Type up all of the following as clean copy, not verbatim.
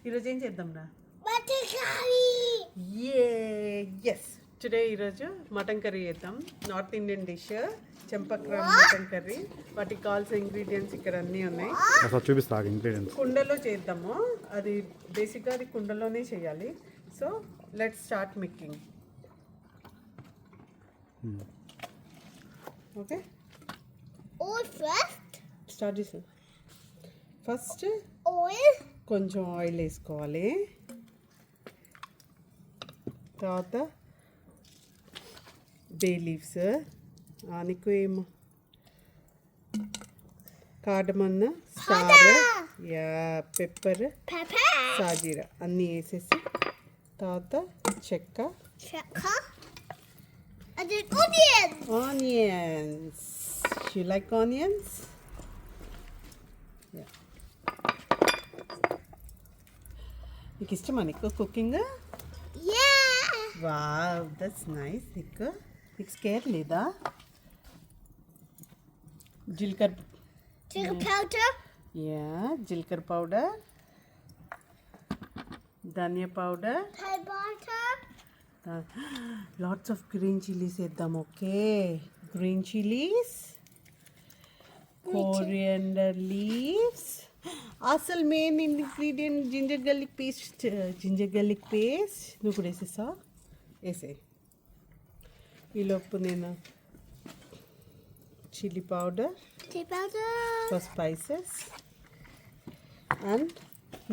ఈరోజు ఏం చేద్దాం రా? ఎస్ టుడే ఈరోజు మటన్ కర్రీ చేద్దాం. North Indian dish Champaran mutton curry. వాటికి కావాల్సిన ఇంగ్రీడియంట్స్ ఇక్కడ అన్నీ ఉన్నాయి. చూపిస్తా ఇంగ్రీడియంట్స్. కుండలో చేద్దాము. అది బేసిక్గా అది కుండలోనే చేయాలి. So let's start making. Okay start చేసా. ఫస్ట్ కొంచెం ఆయిల్ వేసుకోవాలి. తర్వాత బే లీవ్స్, నీకు ఏమో కార్డమన్, స్టార్, పెప్పర్, సాజీరా అన్నీ వేసేసి తర్వాత చెక్క, ఆనియన్స్. You like onions? నీకు ఇష్టమా నీకు కుకింగ్? Wow that's nice. నీకు స్కేర్ లేదా? జీలకర్ర జీలకర్ర పౌడర్, ధనియా powder, lots of green chillies వేద్దాం. Okay green chillies, coriander leaves, అసలు main ingredient ginger garlic paste. నువ్వు కూడా వేసేసా? వేసే. ఈలోపు నేను chilli powder for spices and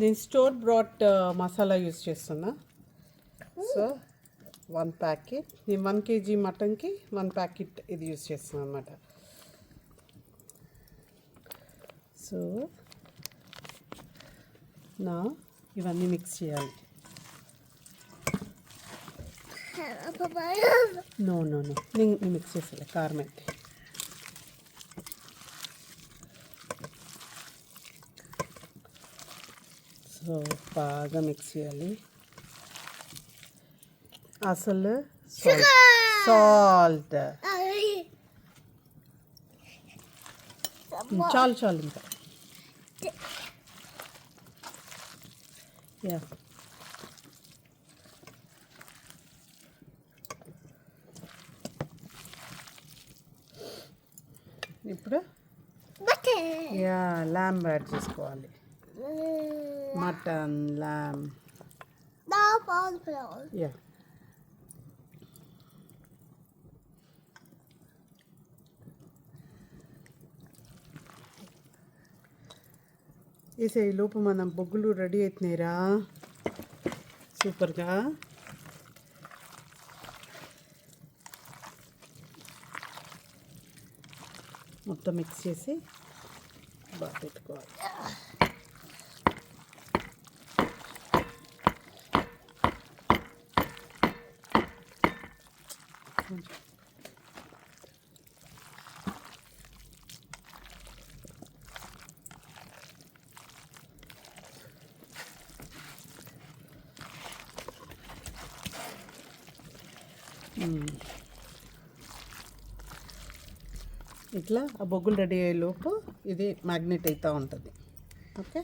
నేను స్టోర్ బ్రాట్ మసాలా యూస్ చేస్తున్నా. సో 1 ప్యాకెట్, నేను 1 kg మటన్కి 1 ప్యాకెట్ ఇది యూస్ చేస్తున్నాను అన్నమాట. సో నా ఇవన్నీ మిక్స్ చేయాలి. నో నేను మిక్స్ చేసేలే, కారం అయితే. సో బాగా మిక్స్ చేయాలి. అసలు సాల్ట్ చాలు ఇంకా. యా ఇప్పుడు ల్యాంబ్ యాడ్ చేసుకోవాలి. Mutton, lamb. యా వేసే లోపు మన బొగ్గులు రెడీ అవుతున్నాయిరా సూపర్గా. మొత్తం మిక్స్ చేసి బాగా పెట్టుకోవాలి. ఇట్లా ఆ బొగ్గులు రెడీ అయ్యేలోపు ఇది మ్యాగ్నెట్ అవుతూ ఉంటుంది. ఓకే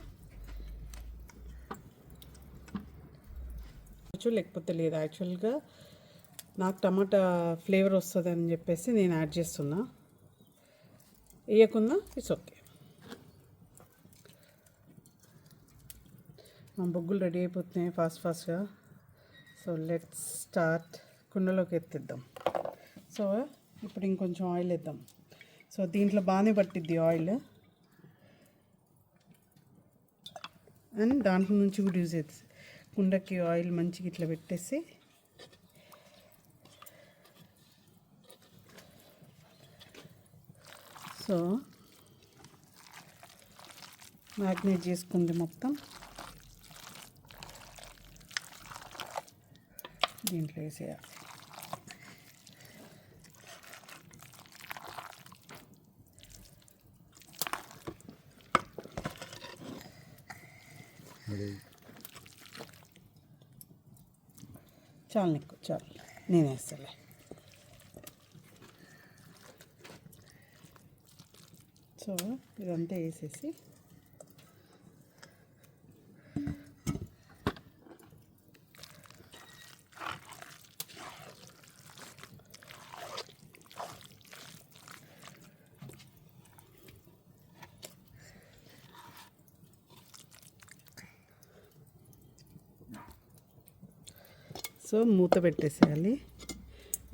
లేకపోతే లేదు. యాక్చువల్గా నాకు టమాటా ఫ్లేవర్ వస్తుంది అని చెప్పేసి నేను యాడ్ చేస్తున్నా. వేయకున్నా ఇట్స్ ఓకే. మా బొగ్గులు రెడీ అయిపోతున్నాయి ఫాస్ట్గా. So let's start. కుండలోకి ఎత్తిద్దాం. సో ఇప్పుడు ఇంకొంచెం ఆయిల్ వేద్దాం. సో దీంట్లో బాగానే పట్టిద్ది ఆయిల్, అండ్ దాంట్లో నుంచి కూడా యూజ్ అవుతుంది. కుండకి ఆయిల్ మంచిగా ఇట్లా పెట్టేసి సో మ్యాగ్నేట్ చేసుకుంది మొత్తం దీంట్లో వేసేయాలి. చాలు నీకు, చాలు నేను వేస్తాలే. సో ఇదంతా వేసేసి సో మూత పెట్టేసేయాలి.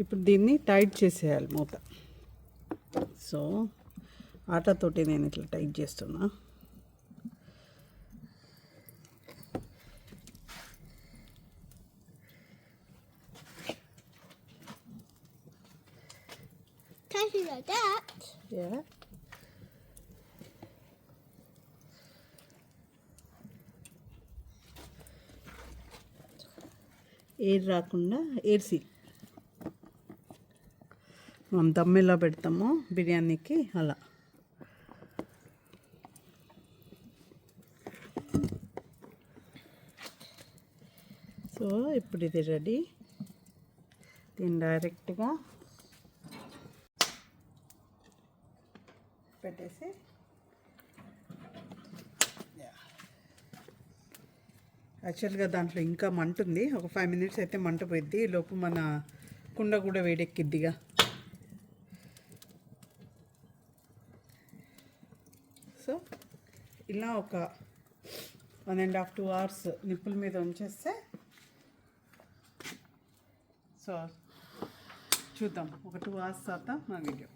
ఇప్పుడు దీన్ని టైట్ చేసేయాలి మూత. సో ఆటతోటి నేను ఇట్లా టైట్ చేస్తున్నా. Can't you like that? Yeah. Air రాకుండా ఎయిర్ సీల్ మనం దమ్ ఎలా పెడతామో బిర్యానీకి అలా. సో ఇప్పుడు ఇది రెడీ. దీన్ని డైరెక్ట్గా పెట్టేసి యాక్చువల్గా దాంట్లో ఇంకా మంట ఉంది. ఒక 5 minutes అయితే మంట పోయిద్ది. లోపు మన కుండ కూడా వేడెక్కిద్దిగా. సో ఇలా ఒక 1.5 to 2 hours నిప్పుల మీద ఉంచేస్తే సో చూద్దాం ఒక 2 hours తర్వాత మన వీడియో.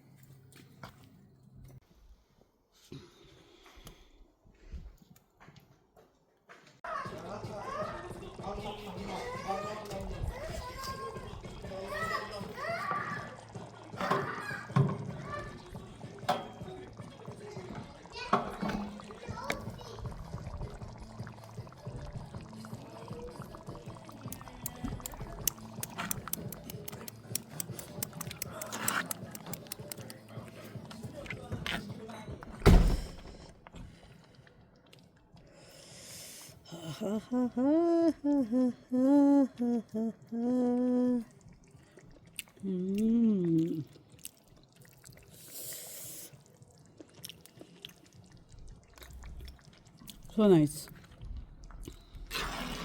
So nice.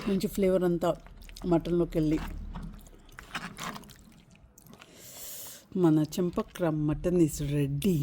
మంచి ఫ్లేవర్ అంతా మటన్లోకి వెళ్ళి మన చెంపక్ర మటన్ ఈజ్ రెడీ.